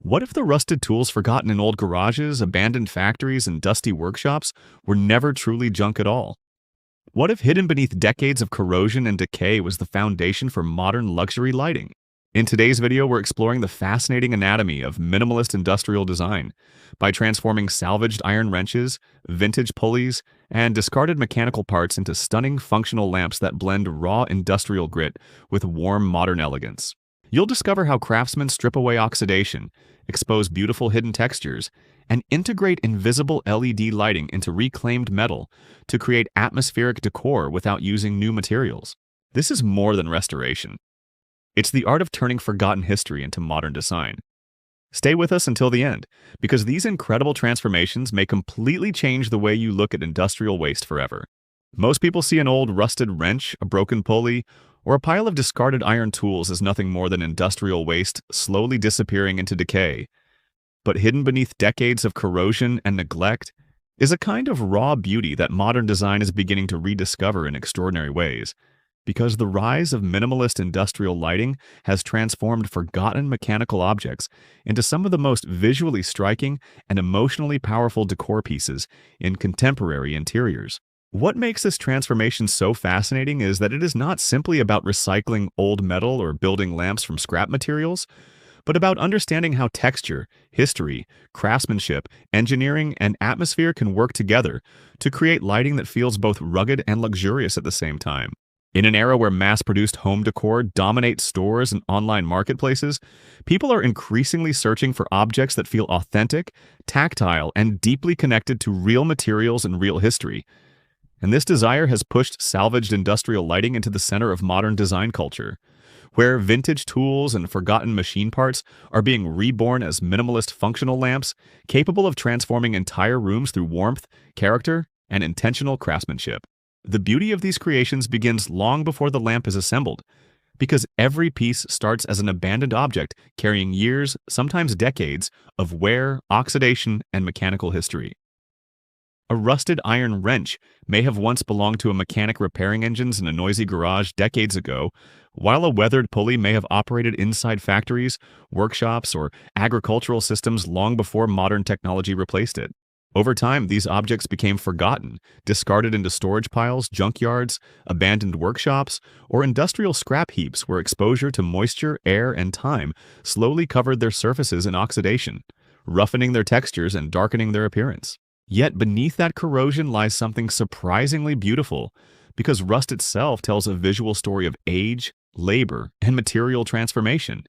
What if the rusted tools forgotten in old garages, abandoned factories, and dusty workshops were never truly junk at all? What if hidden beneath decades of corrosion and decay was the foundation for modern luxury lighting? In today's video, we're exploring the fascinating anatomy of minimalist industrial design by transforming salvaged iron wrenches, vintage pulleys, and discarded mechanical parts into stunning functional lamps that blend raw industrial grit with warm modern elegance. You'll discover how craftsmen strip away oxidation, expose beautiful hidden textures, and integrate invisible LED lighting into reclaimed metal to create atmospheric decor without using new materials. This is more than restoration. It's the art of turning forgotten history into modern design. Stay with us until the end, because these incredible transformations may completely change the way you look at industrial waste forever. Most people see an old rusted wrench, a broken pulley, or a pile of discarded iron tools as nothing more than industrial waste slowly disappearing into decay. But hidden beneath decades of corrosion and neglect is a kind of raw beauty that modern design is beginning to rediscover in extraordinary ways. Because the rise of minimalist industrial lighting has transformed forgotten mechanical objects into some of the most visually striking and emotionally powerful decor pieces in contemporary interiors. What makes this transformation so fascinating is that it is not simply about recycling old metal or building lamps from scrap materials, but about understanding how texture, history, craftsmanship, engineering, and atmosphere can work together to create lighting that feels both rugged and luxurious at the same time. In an era where mass-produced home decor dominates stores and online marketplaces, people are increasingly searching for objects that feel authentic, tactile, and deeply connected to real materials and real history. And this desire has pushed salvaged industrial lighting into the center of modern design culture, where vintage tools and forgotten machine parts are being reborn as minimalist functional lamps, capable of transforming entire rooms through warmth, character, and intentional craftsmanship. The beauty of these creations begins long before the lamp is assembled, because every piece starts as an abandoned object carrying years, sometimes decades, of wear, oxidation, and mechanical history. A rusted iron wrench may have once belonged to a mechanic repairing engines in a noisy garage decades ago, while a weathered pulley may have operated inside factories, workshops, or agricultural systems long before modern technology replaced it. Over time, these objects became forgotten, discarded into storage piles, junkyards, abandoned workshops, or industrial scrap heaps where exposure to moisture, air, and time slowly covered their surfaces in oxidation, roughening their textures and darkening their appearance. Yet beneath that corrosion lies something surprisingly beautiful, because rust itself tells a visual story of age, labor, and material transformation.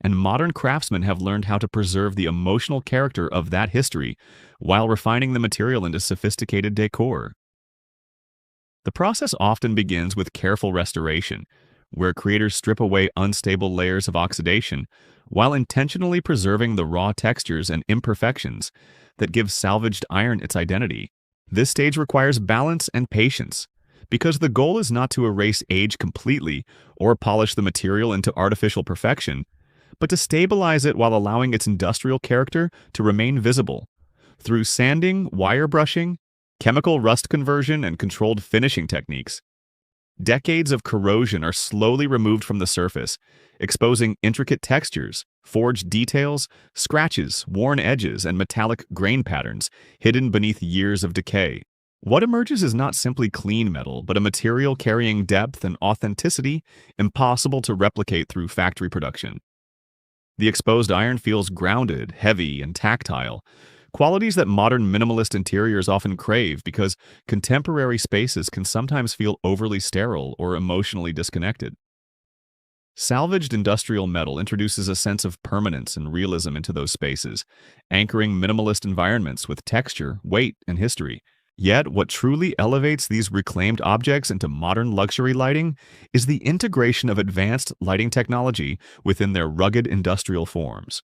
And modern craftsmen have learned how to preserve the emotional character of that history while refining the material into sophisticated decor. The process often begins with careful restoration, where creators strip away unstable layers of oxidation while intentionally preserving the raw textures and imperfections that give salvaged iron its identity. This stage requires balance and patience, because the goal is not to erase age completely or polish the material into artificial perfection, but to stabilize it while allowing its industrial character to remain visible. Through sanding, wire brushing, chemical rust conversion, and controlled finishing techniques, decades of corrosion are slowly removed from the surface, exposing intricate textures, forged details, scratches, worn edges, and metallic grain patterns hidden beneath years of decay. What emerges is not simply clean metal, but a material carrying depth and authenticity impossible to replicate through factory production. The exposed iron feels grounded, heavy, and tactile, qualities that modern minimalist interiors often crave because contemporary spaces can sometimes feel overly sterile or emotionally disconnected. Salvaged industrial metal introduces a sense of permanence and realism into those spaces, anchoring minimalist environments with texture, weight, and history. Yet, what truly elevates these reclaimed objects into modern luxury lighting is the integration of advanced lighting technology within their rugged industrial forms.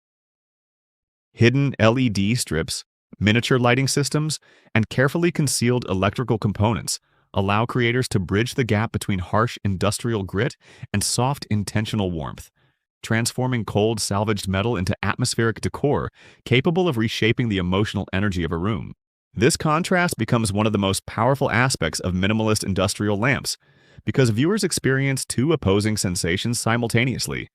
Hidden LED strips, miniature lighting systems, and carefully concealed electrical components allow creators to bridge the gap between harsh industrial grit and soft intentional warmth, transforming cold salvaged metal into atmospheric decor capable of reshaping the emotional energy of a room. This contrast becomes one of the most powerful aspects of minimalist industrial lamps, because viewers experience two opposing sensations simultaneously.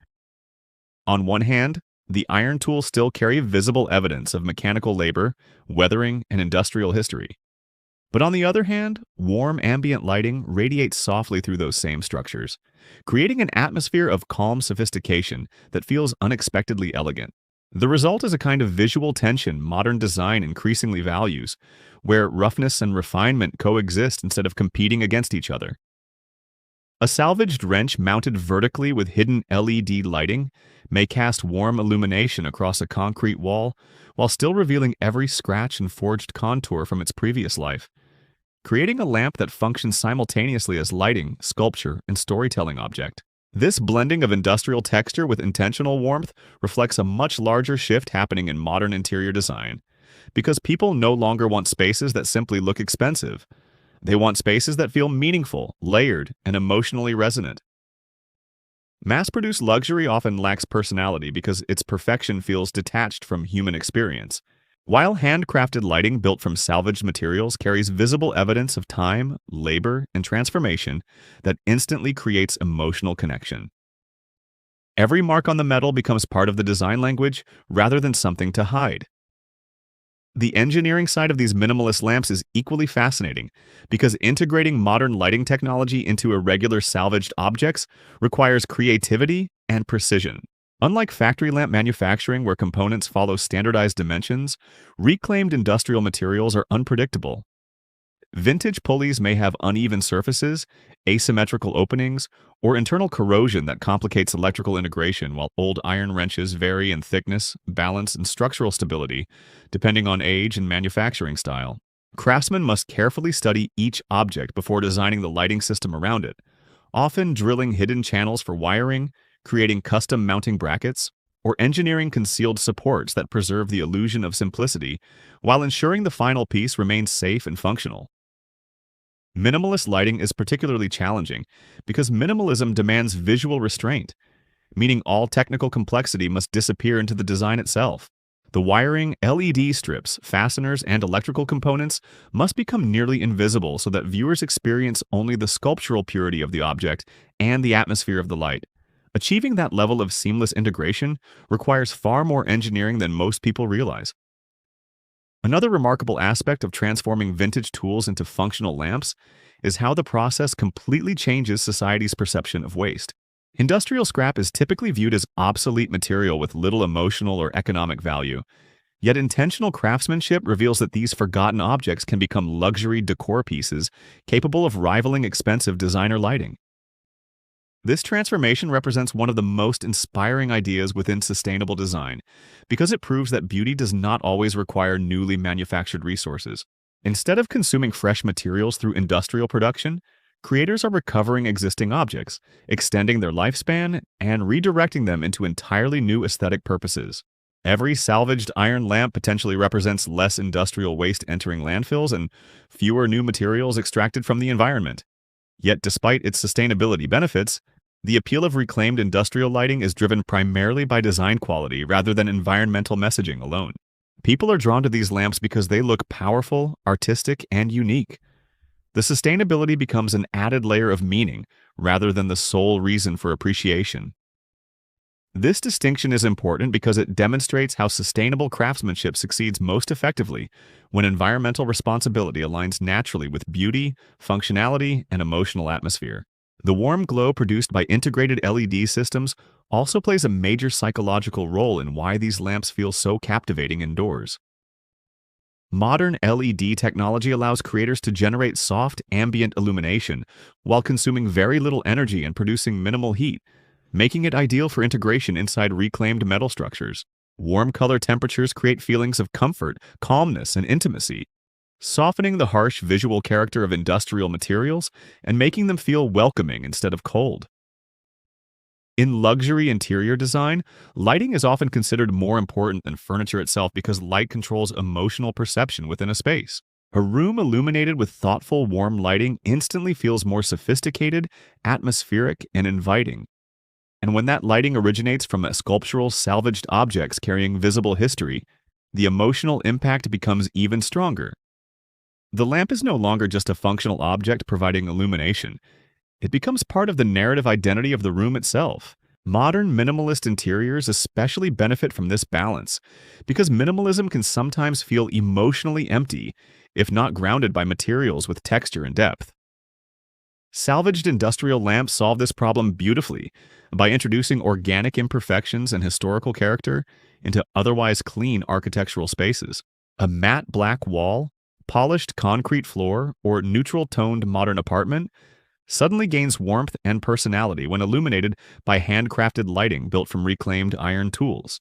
On one hand, The iron tools still carry visible evidence of mechanical labor, weathering, and industrial history. But on the other hand, warm ambient lighting radiates softly through those same structures, creating an atmosphere of calm sophistication that feels unexpectedly elegant. The result is a kind of visual tension modern design increasingly values, where roughness and refinement coexist instead of competing against each other. A salvaged wrench mounted vertically with hidden LED lighting may cast warm illumination across a concrete wall while still revealing every scratch and forged contour from its previous life, creating a lamp that functions simultaneously as lighting, sculpture, and storytelling object. This blending of industrial texture with intentional warmth reflects a much larger shift happening in modern interior design, because people no longer want spaces that simply look expensive. They want spaces that feel meaningful, layered, and emotionally resonant. Mass-produced luxury often lacks personality because its perfection feels detached from human experience, while handcrafted lighting built from salvaged materials carries visible evidence of time, labor, and transformation that instantly creates emotional connection. Every mark on the metal becomes part of the design language rather than something to hide. The engineering side of these minimalist lamps is equally fascinating because integrating modern lighting technology into irregular salvaged objects requires creativity and precision. Unlike factory lamp manufacturing where components follow standardized dimensions, reclaimed industrial materials are unpredictable. Vintage pulleys may have uneven surfaces, asymmetrical openings, or internal corrosion that complicates electrical integration, while old iron wrenches vary in thickness, balance, and structural stability, depending on age and manufacturing style. Craftsmen must carefully study each object before designing the lighting system around it, often drilling hidden channels for wiring, creating custom mounting brackets, or engineering concealed supports that preserve the illusion of simplicity while ensuring the final piece remains safe and functional. Minimalist lighting is particularly challenging because minimalism demands visual restraint, meaning all technical complexity must disappear into the design itself. The wiring, LED strips, fasteners, and electrical components must become nearly invisible so that viewers experience only the sculptural purity of the object and the atmosphere of the light. Achieving that level of seamless integration requires far more engineering than most people realize. Another remarkable aspect of transforming vintage tools into functional lamps is how the process completely changes society's perception of waste. Industrial scrap is typically viewed as obsolete material with little emotional or economic value, yet intentional craftsmanship reveals that these forgotten objects can become luxury decor pieces capable of rivaling expensive designer lighting. This transformation represents one of the most inspiring ideas within sustainable design because it proves that beauty does not always require newly manufactured resources. Instead of consuming fresh materials through industrial production, creators are recovering existing objects, extending their lifespan, and redirecting them into entirely new aesthetic purposes. Every salvaged iron lamp potentially represents less industrial waste entering landfills and fewer new materials extracted from the environment. Yet despite its sustainability benefits, the appeal of reclaimed industrial lighting is driven primarily by design quality rather than environmental messaging alone. People are drawn to these lamps because they look powerful, artistic, and unique. The sustainability becomes an added layer of meaning rather than the sole reason for appreciation. This distinction is important because it demonstrates how sustainable craftsmanship succeeds most effectively when environmental responsibility aligns naturally with beauty, functionality, and emotional atmosphere. The warm glow produced by integrated LED systems also plays a major psychological role in why these lamps feel so captivating indoors. Modern LED technology allows creators to generate soft, ambient illumination while consuming very little energy and producing minimal heat, making it ideal for integration inside reclaimed metal structures. Warm color temperatures create feelings of comfort, calmness, and intimacy, softening the harsh visual character of industrial materials and making them feel welcoming instead of cold. In luxury interior design, lighting is often considered more important than furniture itself because light controls emotional perception within a space. A room illuminated with thoughtful, warm lighting instantly feels more sophisticated, atmospheric, and inviting. And when that lighting originates from sculptural, salvaged objects carrying visible history, the emotional impact becomes even stronger. The lamp is no longer just a functional object providing illumination. It becomes part of the narrative identity of the room itself, Modern minimalist interiors especially benefit from this balance, because minimalism can sometimes feel emotionally empty if not grounded by materials with texture and depth. Salvaged industrial lamps solve this problem beautifully by introducing organic imperfections and historical character into otherwise clean architectural spaces. A matte black wall, polished concrete floor, or neutral toned modern apartment suddenly gains warmth and personality when illuminated by handcrafted lighting built from reclaimed iron tools.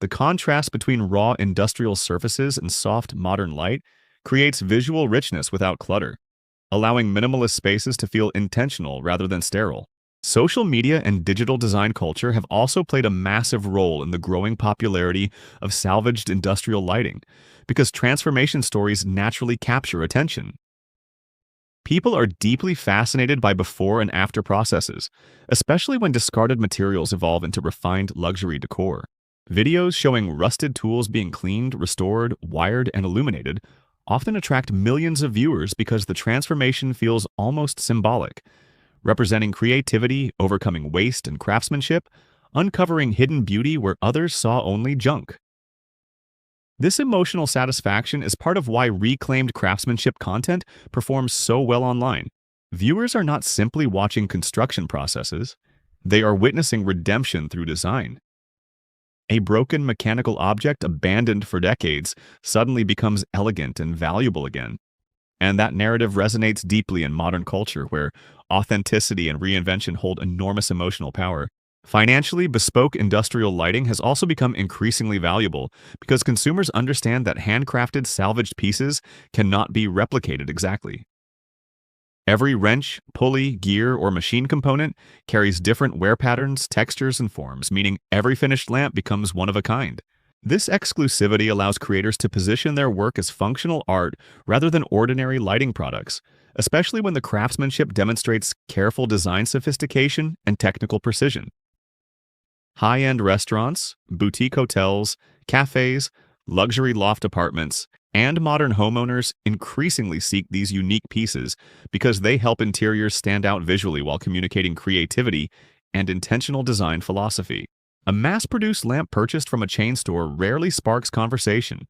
The contrast between raw industrial surfaces and soft modern light creates visual richness without clutter, allowing minimalist spaces to feel intentional rather than sterile. Social media and digital design culture have also played a massive role in the growing popularity of salvaged industrial lighting, because transformation stories naturally capture attention. People are deeply fascinated by before and after processes, especially when discarded materials evolve into refined luxury decor. Videos showing rusted tools being cleaned, restored, wired, and illuminated often attract millions of viewers because the transformation feels almost symbolic, representing creativity, overcoming waste and craftsmanship, uncovering hidden beauty where others saw only junk. This emotional satisfaction is part of why reclaimed craftsmanship content performs so well online. Viewers are not simply watching construction processes, they are witnessing redemption through design. A broken mechanical object abandoned for decades suddenly becomes elegant and valuable again. And that narrative resonates deeply in modern culture, where authenticity and reinvention hold enormous emotional power. Financially, bespoke industrial lighting has also become increasingly valuable because consumers understand that handcrafted salvaged pieces cannot be replicated exactly. Every wrench, pulley, gear, or machine component carries different wear patterns, textures, and forms, meaning every finished lamp becomes one of a kind. This exclusivity allows creators to position their work as functional art rather than ordinary lighting products, especially when the craftsmanship demonstrates careful design sophistication and technical precision. High-end restaurants, boutique hotels, cafes, luxury loft apartments, and modern homeowners increasingly seek these unique pieces because they help interiors stand out visually while communicating creativity and intentional design philosophy. A mass-produced lamp purchased from a chain store rarely sparks conversation,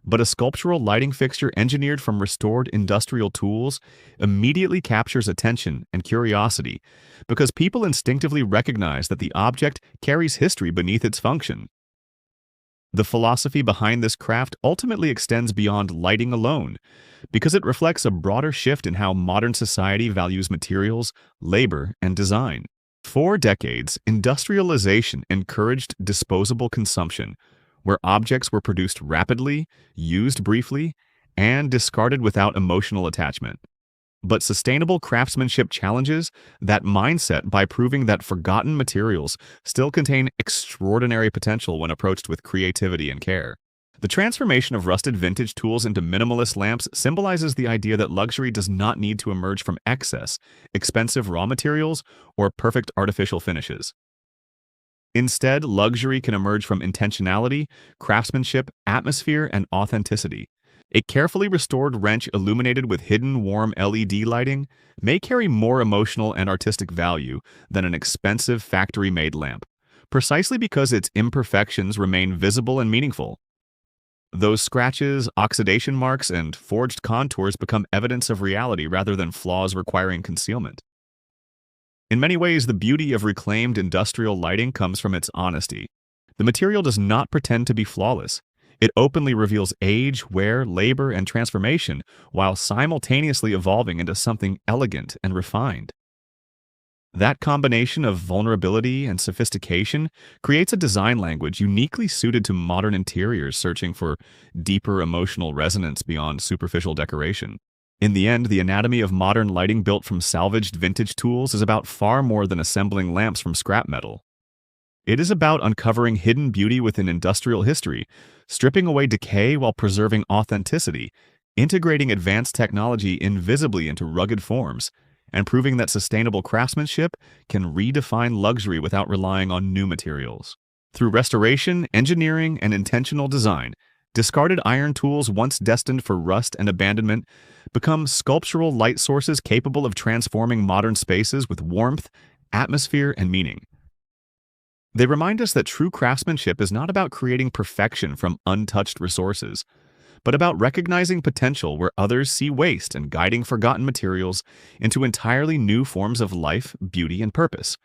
but a sculptural lighting fixture engineered from restored industrial tools immediately captures attention and curiosity because people instinctively recognize that the object carries history beneath its function. The philosophy behind this craft ultimately extends beyond lighting alone, because it reflects a broader shift in how modern society values materials, labor, and design. For decades, industrialization encouraged disposable consumption, where objects were produced rapidly, used briefly, and discarded without emotional attachment. But sustainable craftsmanship challenges that mindset by proving that forgotten materials still contain extraordinary potential when approached with creativity and care. The transformation of rusted vintage tools into minimalist lamps symbolizes the idea that luxury does not need to emerge from excess, expensive raw materials, or perfect artificial finishes. Instead, luxury can emerge from intentionality, craftsmanship, atmosphere, and authenticity. A carefully restored wrench illuminated with hidden warm LED lighting may carry more emotional and artistic value than an expensive factory-made lamp, precisely because its imperfections remain visible and meaningful. Those scratches, oxidation marks, and forged contours become evidence of reality rather than flaws requiring concealment. In many ways, the beauty of reclaimed industrial lighting comes from its honesty. The material does not pretend to be flawless. It openly reveals age, wear, labor, and transformation while simultaneously evolving into something elegant and refined. That combination of vulnerability and sophistication creates a design language uniquely suited to modern interiors searching for deeper emotional resonance beyond superficial decoration. In the end, the anatomy of modern lighting built from salvaged vintage tools is about far more than assembling lamps from scrap metal. It is about uncovering hidden beauty within industrial history, stripping away decay while preserving authenticity, integrating advanced technology invisibly into rugged forms, and proving that sustainable craftsmanship can redefine luxury without relying on new materials. Through restoration, engineering, and intentional design, discarded iron tools once destined for rust and abandonment become sculptural light sources capable of transforming modern spaces with warmth, atmosphere, and meaning. They remind us that true craftsmanship is not about creating perfection from untouched resources, but about recognizing potential where others see waste and guiding forgotten materials into entirely new forms of life, beauty, and purpose.